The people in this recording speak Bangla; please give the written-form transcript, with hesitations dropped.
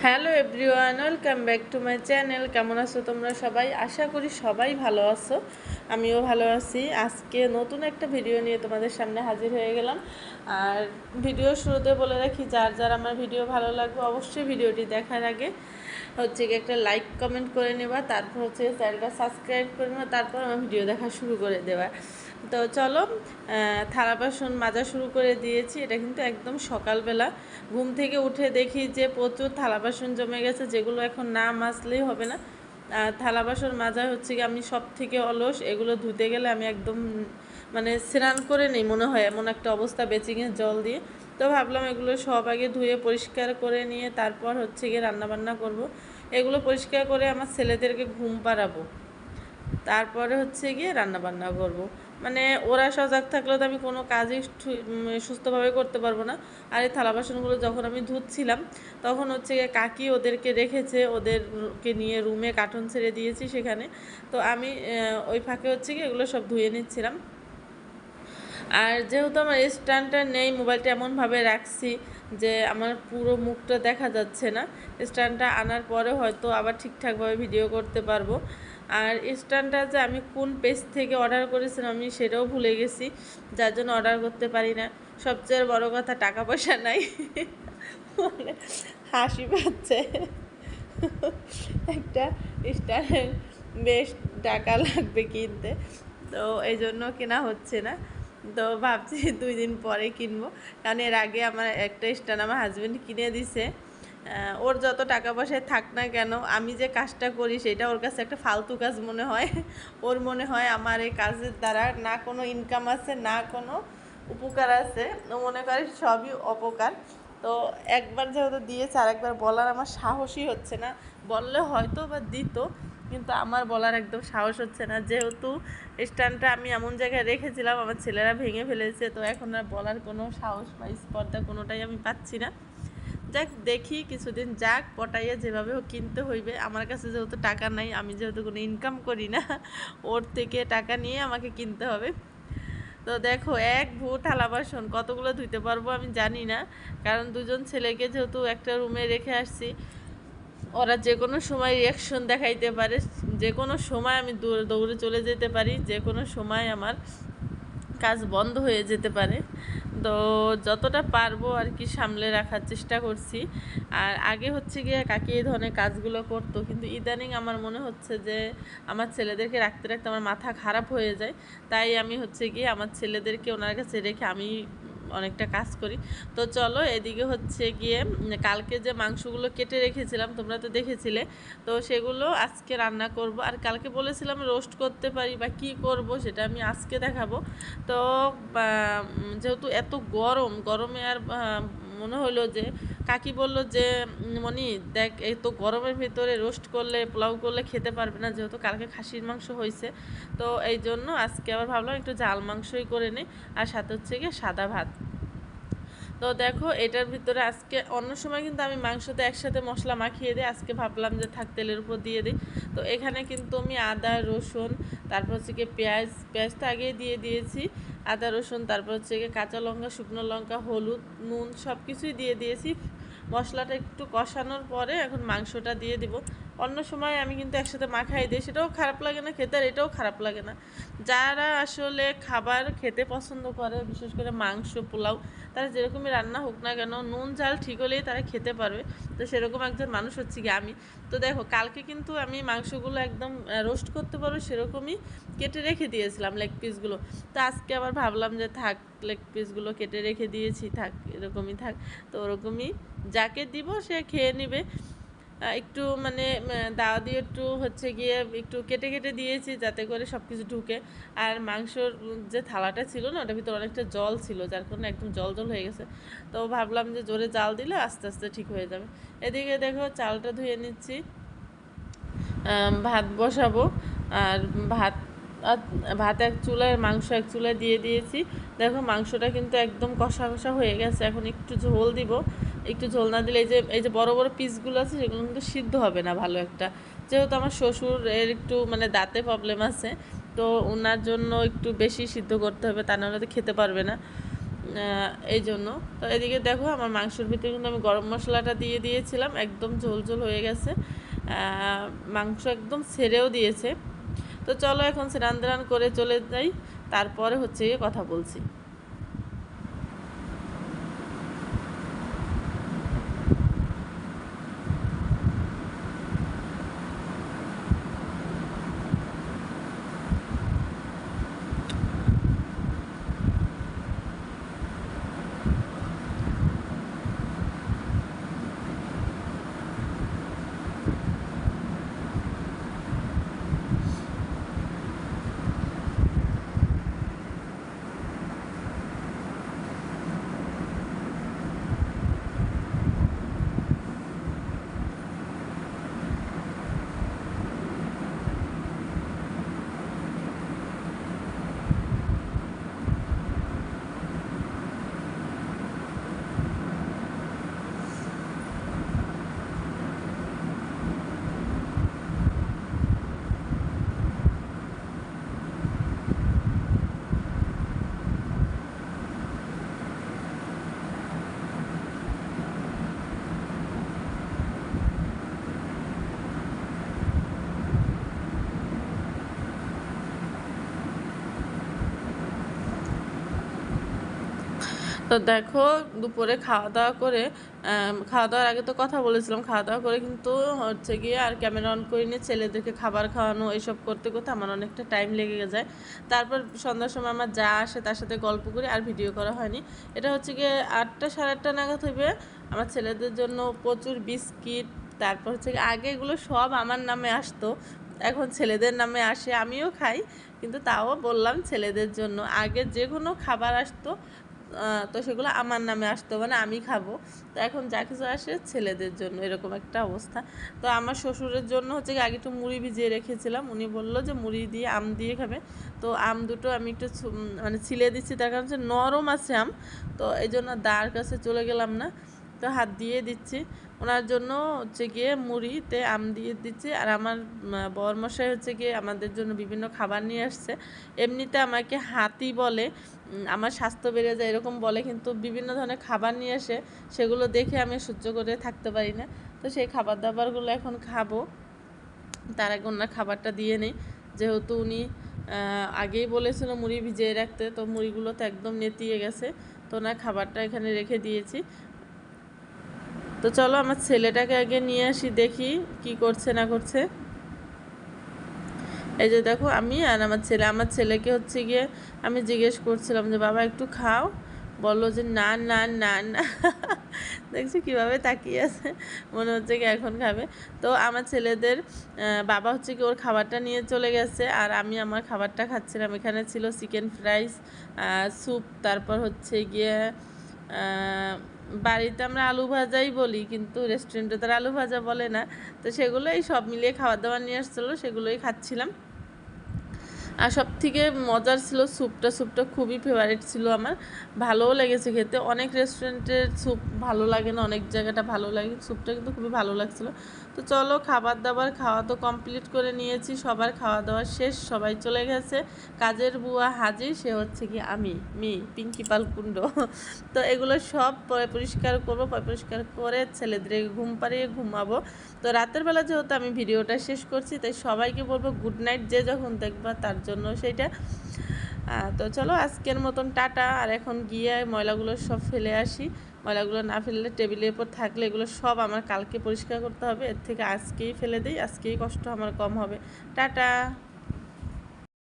Hello everyone, welcome back to my channel. কেমন আছো তোমরা সবাই? আশা করি সবাই ভালো আছো, আমিও ভালো আছি। আজকে নতুন একটা ভিডিও নিয়ে তোমাদের সামনে হাজির হয়ে গেলাম। আর ভিডিও শুরুতে বলে রাখি, যার যার আমার ভিডিও ভালো লাগবে অবশ্যই ভিডিওটি দেখার আগে হচ্ছে কি একটা লাইক কমেন্ট করে নেবা, তারপর হচ্ছে চ্যানেলটা সাবস্ক্রাইব করে নেবা, তারপর আমার ভিডিও দেখা শুরু করে দেওয়া। তো চলো, থালা বাসন মাজা শুরু করে দিয়েছি। এটা কিন্তু একদম সকালবেলা ঘুম থেকে উঠে দেখি যে প্রচুর থালা বাসন জমে গেছে, যেগুলো এখন না মাজলেই হবে না। থালা বাসন মাজা হচ্ছে কি আমি সব থেকে অলস, এগুলো ধুতে গেলে আমি একদম মানে স্নান করে নেই মনে হয়, এমন একটা অবস্থা বেচিংয়ের জল দিয়ে। তো ভাবলাম এগুলো সব আগে ধুয়ে পরিষ্কার করে নিয়ে তারপর হচ্ছে গিয়ে রান্নাবান্না করব। এগুলো পরিষ্কার করে আমার ছেলেদেরকে ঘুম পাড়াবো, তারপরে হচ্ছে গিয়ে রান্নাবান্না করব। মানে ওরা সজাগ থাকলেও তো আমি কোনো কাজই সুস্থভাবে করতে পারবো না। আর এই থালা বাসনগুলো যখন আমি ধুচ্ছিলাম তখন হচ্ছে গিয়ে কাকি ওদেরকে রেখেছে, ওদেরকে নিয়ে রুমে কার্টুন ছেড়ে দিয়েছি সেখানে। তো আমি ওই ফাঁকে হচ্ছে গিয়ে এগুলো সব ধুয়ে নিচ্ছিলাম। আর যেহেতু আমার স্ট্যান্ডটা নেই, মোবাইলটা এমনভাবে রাখছি যে আমার পুরো মুখটা দেখা যাচ্ছে না। স্ট্যান্ডটা আনার পরে হয়তো আবার ঠিকঠাকভাবে ভিডিও করতে পারবো। আর স্ট্যান্ডটা যে আমি কোন পেজ থেকে অর্ডার করেছিলাম আমি সেটাও ভুলে গেছি, যার জন্য অর্ডার করতে পারি না। সবচেয়ে বড় কথা, টাকা পয়সা নাই। মানে হাসি পাচ্ছে। একটা স্ট্যান্ড বেশ টাকা লাগবে কিনতে, তো এই জন্য কেনা হচ্ছে না। তো ভাবছি 2 দিন পরে কিনবো, কারণ এর আগে আমার একটা স্ট্যান্ড আমার হাজব্যান্ড কিনে দিছে। ওর যত টাকা পয়সায় থাক না কেন, আমি যে কাজটা করি সেটা ওর কাছে একটা ফালতু কাজ মনে হয়। ওর মনে হয় আমার এই কাজের দ্বারা না কোনো ইনকাম আছে না কোনো উপকার আছে, ও মনে করে সবই অপকার। তো একবার যেহেতু দিয়েছে, আর একবার বলার আমার সাহসই হচ্ছে না। বললে হয়তো বা দিত, কিন্তু আমার বলার একদম সাহস হচ্ছে না, যেহেতু স্ট্যান্ডটা আমি এমন জায়গায় রেখেছিলাম আমার ছেলেরা ভেঙে ফেলেছে। তো এখন আর বলার কোনো সাহস বা স্পর্ধা কোনোটাই আমি পাচ্ছি না। যাক, দেখি কিছুদিন যাক, পটাইয়া যেভাবে হোক কিনতে হইবে। আমার কাছে যেহেতু টাকা নাই, আমি যেহেতু কোনো ইনকাম করি না, ওর থেকে টাকা নিয়ে আমাকে কিনতে হবে। তো দেখো, এক ভু থালা বাসন কতগুলো ধুইতে পারবো আমি জানি না, কারণ দুজন ছেলেকে যেহেতু একটা রুমে রেখে আসছি, ওরা যে কোনো সময় রিয়াকশন দেখাইতে পারে, যে কোনো সময় আমি দৌড়ে চলে যেতে পারি, যে কোনো সময় আমার কাজ বন্ধ হয়ে যেতে পারে। তো যতটা পারবো আর কি সামলে রাখার চেষ্টা করছি। আর আগে হচ্ছে গিয়ে কাকি এই ধরনের কাজগুলো করতো, কিন্তু ইদানিং আমার মনে হচ্ছে যে আমার ছেলেদেরকে রাখতে রাখতে আমার মাথা খারাপ হয়ে যায়। তাই আমি হচ্ছে গিয়ে আমার ছেলেদেরকে ওনার কাছে রেখে আমি অনেকটা কাজ করি। তো চলো, এদিকে হচ্ছে গিয়ে কালকে যে মাংসগুলো কেটে রেখেছিলাম তোমরা তো দেখেছিলে, তো সেগুলো আজকে রান্না করব। আর কালকে বলেছিলাম রোস্ট করতে পারি বা কি করব সেটা আমি আজকে দেখাবো। তো যেহেতু এত গরমে আর মনে হলো যে কাকি বলল যে মনি দেখ, এই তো গরমের ভিতরে রোস্ট করলে পোলাও করলে খেতে পারবে না, যেহেতু কালকে খাসির মাংস হয়েছে। তো এই জন্য আজকে আবার ভাবলাম একটু জাল মাংসই করে নিই, আর সাথে হচ্ছে গিয়ে সাদা ভাত। তো দেখো, এটার ভিতরে আজকে অন্য সময় কিন্তু আমি মাংসতে একসাথে মশলা মাখিয়ে দিই, আজকে ভাবলাম যে থাক তেলের উপর দিয়ে দিই। তো এখানে কিন্তু আমি আদা রসুন, তারপর হচ্ছে গিয়ে পেঁয়াজ তো আগেই দিয়ে দিয়েছি, আদা রসুন, তারপর হচ্ছে গিয়ে কাঁচা লঙ্কা, শুকনো লঙ্কা, হলুদ, নুন সব কিছুই দিয়ে দিয়েছি। মশলাটা একটু কষানোর পরে এখন মাংসটা দিয়ে দিব। অন্য সময় আমি কিন্তু একসাথে মাখাই দিই, সেটাও খারাপ লাগে না খেতে, আর এটাও খারাপ লাগে না। যারা আসলে খাবার খেতে পছন্দ করে, বিশেষ করে মাংস পোলাও, তারা যেরকমই রান্না হোক না কেন নুন ঝাল ঠিক হলেই তারা খেতে পারবে। তো সেরকম একজন মানুষ হচ্ছে কি আমি। তো দেখো, কালকে কিন্তু আমি মাংসগুলো একদম রোস্ট করতে পারো সেরকমই কেটে রেখে দিয়েছিলাম লেগ পিসগুলো। তো আজকে আবার ভাবলাম যে থাক, লেগ পিসগুলো কেটে রেখে দিয়েছি, থাক এরকমই থাক। তো ওরকমই যাকে দিব সে খেয়ে নেবে। একটু মানে দাওয়া দিয়ে একটু হচ্ছে গিয়ে একটু কেটে কেটে দিয়েছি যাতে করে সব কিছু ঢুকে। আর মাংসর যে থালাটা ছিল না, ওটার ভিতরে অনেকটা জল ছিল, যার কারণে একদম জল জল হয়ে গেছে। তো ভাবলাম যে জোরে জাল দিলে আস্তে আস্তে ঠিক হয়ে যাবে। এদিকে দেখো, চালটা ধুয়ে নিচ্ছি, ভাত বসাবো। আর ভাত ভাত এক চুলায়, মাংস এক চুলায় দিয়ে দিয়েছি। দেখো, মাংসটা কিন্তু একদম কষা কষা হয়ে গেছে। এখন একটু ঝোল দিব, একটু ঝোল না দিলে এই যে বড় বড় পিসগুলো আছে সেগুলো কিন্তু সিদ্ধ হবে না ভালো একটা। যেহেতু আমার শ্বশুর এর একটু মানে দাঁতে প্রবলেম আছে, তো ওনার জন্য একটু বেশি সিদ্ধ করতে হবে, তা নাহলে তো খেতে পারবে না। এই জন্য। তো এদিকে দেখো আমার মাংসের ভিতরে কিন্তু আমি গরম মশলাটা দিয়ে দিয়েছিলাম, একদম ঝোল ঝোল হয়ে গেছে, মাংস একদম ছেড়েও দিয়েছে। তো চলো এখন স্নান টান করে চলে যাই, তারপরে হচ্ছে গিয়ে কথা বলছি। তো দেখো দুপুরে খাওয়া দাওয়া করে, খাওয়া দাওয়ার আগে তো কথা বলেছিলাম, খাওয়া দাওয়া করে কিন্তু হচ্ছে গিয়ে আর ক্যামেরা অন করিনি, ছেলেদেরকে খাবার খাওয়ানো এইসব করতে করতে আমার অনেকটা টাইম লেগে যায়। তারপর সন্ধ্যার সময় আমার যা আসে তার সাথে গল্প করি, আর ভিডিও করা হয়নি। এটা হচ্ছে গিয়ে 8টা সাড়ে 8টা নাগাদ হইবে। আমার ছেলেদের জন্য প্রচুর বিস্কিট, তারপর হচ্ছে আগে এগুলো সব আমার নামে আসতো, এখন ছেলেদের নামে আসে, আমিও খাই, কিন্তু তাও বললাম ছেলেদের জন্য। আগে যে কোনো খাবার আসতো তো সেগুলো আমার নামে আসতো, মানে আমি খাবো। তো এখন যা কিছু আসে ছেলেদের জন্য, এরকম একটা অবস্থা। তো আমার শ্বশুরের জন্য হচ্ছে কি আগে একটু মুড়ি ভিজিয়ে রেখেছিলাম, উনি বললো যে মুড়ি দিয়ে আম দিয়ে খাবে। তো আম দুটো আমি একটু মানে ছিলে দিচ্ছি, তার কারণ হচ্ছে নরম আছে আম, তো এই জন্য দাঁড় কাছে চলে গেলাম না, তো হাত দিয়ে দিচ্ছি। ওনার জন্য হচ্ছে গিয়ে মুড়িতে আম দিয়ে দিচ্ছি। আর আমার বরমশাই হচ্ছে গিয়ে আমাদের জন্য বিভিন্ন খাবার নিয়ে আসছে। এমনিতে আমাকে হাতি বলে, আমার স্বাস্থ্য বেড়ে যায় এরকম বলে, কিন্তু বিভিন্ন ধরনের খাবার নিয়ে আসে, সেগুলো দেখে আমি সহ্য করে থাকতে পারি না। তো সেই খাবার দাবারগুলো এখন খাবো, তার আগে ওনার খাবারটা দিয়ে নেই, যেহেতু উনি আগেই বলেছিল মুড়ি ভিজিয়ে রাখতে, তো মুড়িগুলো তো একদম নেতিয়ে গেছে, তো ওনার খাবারটা এখানে রেখে দিয়েছি। তো চলো আমার ছেলেটাকে আগে নিয়ে আসি, দেখি কি করছে না করছে। এই যে দেখো আমি আর আমার ছেলেকে হচ্ছে গিয়ে আমি জিজ্ঞেস করছিলাম যে বাবা একটু খাও, বললো যে না না না না দেখছি কীভাবে তাকিয়ে আছে, মনে হচ্ছে কি এখন খাবে। তো আমার ছেলেদের বাবা হচ্ছে কি ওর খাবারটা নিয়ে চলে গেছে, আর আমি আমার খাবারটা খাচ্ছিলাম। এখানে ছিল চিকেন ফ্রাইস, স্যুপ, তারপর হচ্ছে গিয়ে বাড়িতে আমরা আলু ভাজাই বলি, কিন্তু রেস্টুরেন্টে তারা আলু ভাজা বলে না। তো সেগুলোই সব মিলিয়ে খাবার দাবার নিয়ে আসছিলো, সেগুলোই খাচ্ছিলাম। আর সব থেকে মজার ছিল স্যুপটা, স্যুপটা খুবই ফেভারিট ছিল আমার, ভালোও লেগেছে খেতে। অনেক রেস্টুরেন্টের স্যুপ ভালো লাগে না, অনেক জায়গাটা ভালো লাগে, স্যুপটা কিন্তু খুবই ভালো লাগছিলো। তো চলো খাবার দাবার খাওয়া তো কমপ্লিট করে নিয়েছি, সবার খাওয়া দাওয়া শেষ, সবাই চলে গেছে। কাজের বুয়া হাজির, সে হচ্ছে কি আমি পিঙ্কি পালকুণ্ড। তো এগুলো সব পরিষ্কার করবো, পরিষ্কার করে ছেলেদেরকে ঘুম পাড়িয়ে ঘুমাবো। তো রাতের বেলা যেহেতু আমি ভিডিওটা শেষ করছি, তাই সবাইকে বলবো গুড নাইট, যে যখন দেখবা তার জন্য সেইটা। তো চলো আজকের মতন টাটা। আর এখন গিয়ে ময়লাগুলো সব ফেলে আসি, ময়লাগুলো না ফেললে টেবিলের উপর থাকলে এগুলো সব আমার কালকে পরিষ্কার করতে হবে, এর থেকে আজকেই ফেলে দিই, আজকেই কষ্ট আমার কম হবে। টাটা।